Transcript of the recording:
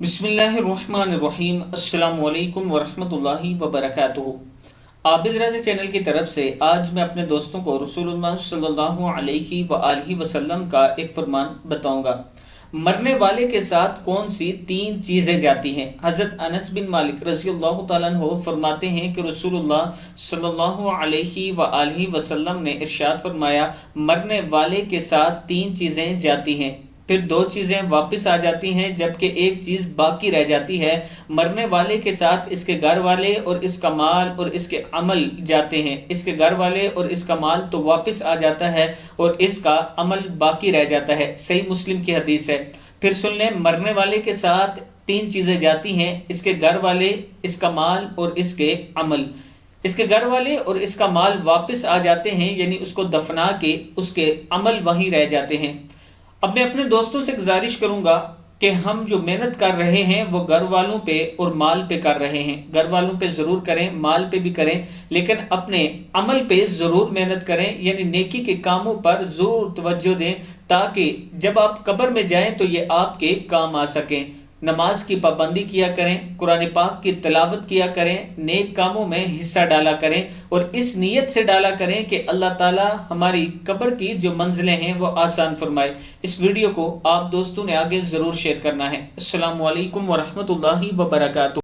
بسم اللہ الرحمن الرحیم۔ السلام علیکم ورحمۃ اللہ وبرکاتہ۔ عابد راجہ چینل کی طرف سے آج میں اپنے دوستوں کو رسول اللہ صلی اللہ علیہ وآلہ وسلم کا ایک فرمان بتاؤں گا۔ مرنے والے کے ساتھ کون سی تین چیزیں جاتی ہیں؟ حضرت انس بن مالک رضی اللہ تعالیٰ عنہ فرماتے ہیں کہ رسول اللہ صلی اللہ علیہ وآلہ وسلم نے ارشاد فرمایا، مرنے والے کے ساتھ تین چیزیں جاتی ہیں، پھر دو چیزیں واپس آ جاتی ہیں جبکہ ایک چیز باقی رہ جاتی ہے۔ مرنے والے کے ساتھ اس کے گھر والے اور اس کا مال اور اس کے عمل جاتے ہیں۔ اس کے گھر والے اور اس کا مال تو واپس آ جاتا ہے اور اس کا عمل باقی رہ جاتا ہے۔ صحیح مسلم کی حدیث ہے۔ پھر سن لیں، مرنے والے کے ساتھ تین چیزیں جاتی ہیں، اس کے گھر والے، اس کا مال اور اس کے عمل۔ اس کے گھر والے اور اس کا مال واپس آ جاتے ہیں، یعنی اس کو دفنا کے اس کے عمل وہیں رہ جاتے ہیں۔ اب میں اپنے دوستوں سے گزارش کروں گا کہ ہم جو محنت کر رہے ہیں وہ گھر والوں پہ اور مال پہ کر رہے ہیں۔ گھر والوں پہ ضرور کریں، مال پہ بھی کریں، لیکن اپنے عمل پہ ضرور محنت کریں، یعنی نیکی کے کاموں پر ضرور توجہ دیں تاکہ جب آپ قبر میں جائیں تو یہ آپ کے کام آ سکیں۔ نماز کی پابندی کیا کریں، قرآن پاک کی تلاوت کیا کریں، نیک کاموں میں حصہ ڈالا کریں اور اس نیت سے ڈالا کریں کہ اللہ تعالی ہماری قبر کی جو منزلیں ہیں وہ آسان فرمائے۔ اس ویڈیو کو آپ دوستوں نے آگے ضرور شیئر کرنا ہے۔ السلام علیکم ورحمۃ اللہ وبرکاتہ۔